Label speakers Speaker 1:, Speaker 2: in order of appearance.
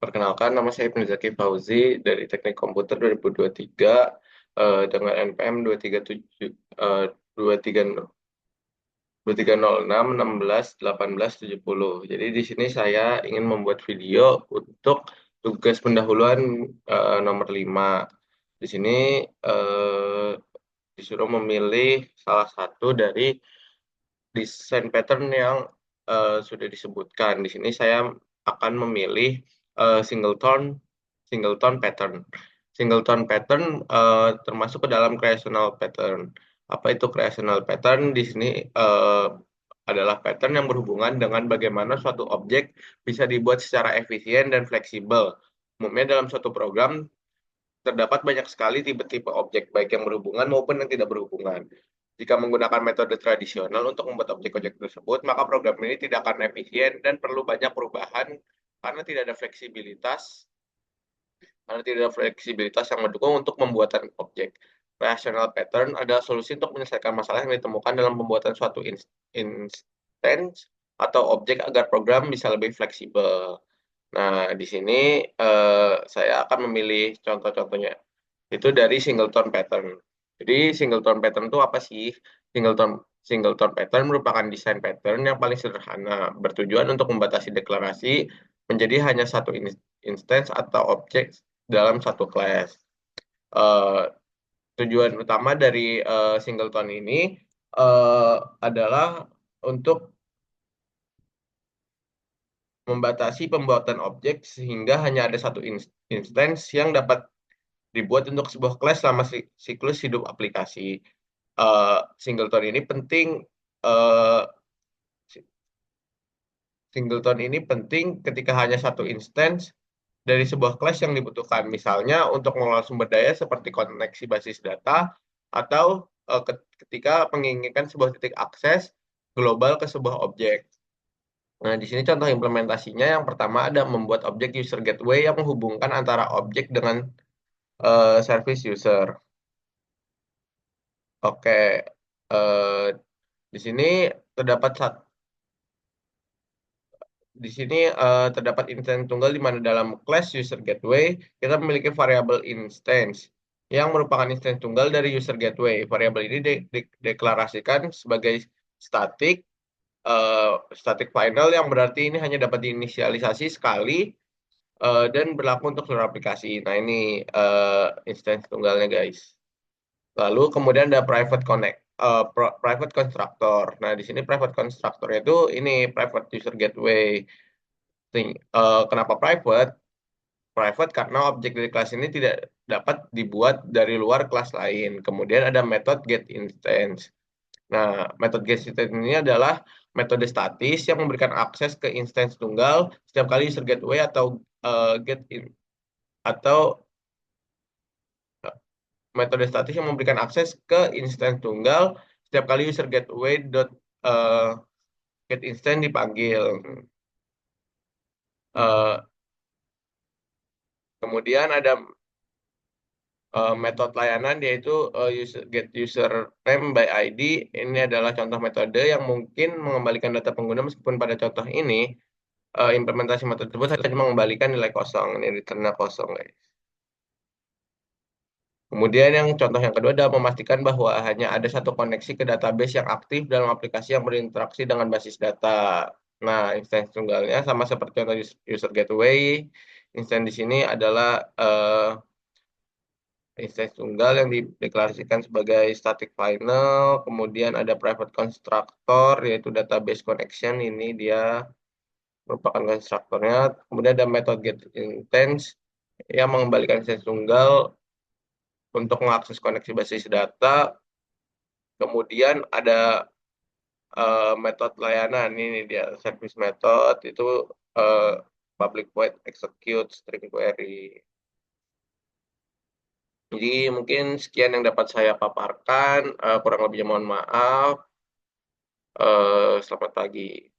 Speaker 1: Perkenalkan, nama saya Ibnu Zaki Fauzi dari Teknik Komputer 2023 dengan NPM 237 eh, 23 2306 16 18 70. Jadi di sini saya ingin membuat video untuk tugas pendahuluan nomor 5. Di sini eh, disuruh memilih salah satu dari desain pattern yang sudah disebutkan. Di sini saya akan memilih singleton singleton pattern. Singleton pattern termasuk ke dalam creational pattern. Apa itu creational pattern? Di sini eh, adalah pattern yang berhubungan dengan bagaimana suatu objek bisa dibuat secara efisien dan fleksibel. Umumnya dalam suatu program terdapat banyak sekali tipe-tipe objek, baik yang berhubungan maupun yang tidak berhubungan. Jika menggunakan metode tradisional untuk membuat objek-objek tersebut, maka program ini tidak akan efisien dan perlu banyak perubahan karena tidak ada fleksibilitas, yang mendukung untuk pembuatan objek. Rational pattern adalah solusi untuk menyelesaikan masalah yang ditemukan dalam pembuatan suatu instance atau objek agar program bisa lebih fleksibel. Nah, di sini saya akan memilih contoh-contohnya. Itu dari singleton pattern. Jadi singleton pattern itu apa sih? Singleton singleton pattern merupakan desain pattern yang paling sederhana, bertujuan untuk membatasi deklarasi menjadi hanya satu instance atau objek dalam satu class. Eh, Tujuan utama dari singleton ini eh, adalah untuk membatasi pembuatan objek sehingga hanya ada satu instance yang dapat dibuat untuk sebuah kelas selama siklus hidup aplikasi. Eh, Singleton ini penting. eh, si- Singleton ini penting ketika hanya satu instance dari sebuah kelas yang dibutuhkan. Misalnya untuk mengelola sumber daya seperti koneksi basis data atau ketika menginginkan sebuah titik akses global ke sebuah objek. Nah, di sini contoh implementasinya yang pertama ada membuat objek user gateway yang menghubungkan antara objek dengan service user. Oke, eh, di sini terdapat terdapat instance tunggal di mana dalam class user gateway kita memiliki variabel instance yang merupakan instance tunggal dari user gateway. Variabel ini deklarasikan sebagai static eh, static final yang berarti ini hanya dapat diinisialisasi sekali dan berlaku untuk seluruh aplikasi. Nah, ini instance tunggalnya guys. Lalu kemudian ada private constructor. Nah, di sini private constructor itu ini private user gateway. Kenapa private? Private karena objek dari kelas ini tidak dapat dibuat dari luar kelas lain. Kemudian ada metode get instance. Nah, metode get instance ini adalah metode statis yang memberikan akses ke instance tunggal setiap kali user gateway atau get in atau metode statis yang memberikan akses ke instance tunggal setiap kali user gateway eh, get instance dipanggil. Eh, Kemudian ada metode layanan yaitu get user name by ID. Ini adalah contoh metode yang mungkin mengembalikan data pengguna meskipun pada contoh ini implementasi metode tersebut hanya mengembalikan nilai kosong. Ini returnnya kosong, guys. Kemudian yang contoh yang kedua adalah memastikan bahwa hanya ada satu koneksi ke database yang aktif dalam aplikasi yang berinteraksi dengan basis data. Nah, instance tunggalnya sama seperti contoh user gateway. Instance di sini adalah instance tunggal yang dideklarasikan sebagai static final. Kemudian ada private constructor yaitu database connection. Ini dia merupakan konstruktornya. Kemudian ada metode get instance yang mengembalikan instance tunggal untuk mengakses koneksi basis data. Kemudian ada metode layanan ini dia service method itu eh, public void execute string query. Jadi mungkin sekian yang dapat saya paparkan. Kurang lebihnya mohon maaf. Selamat pagi.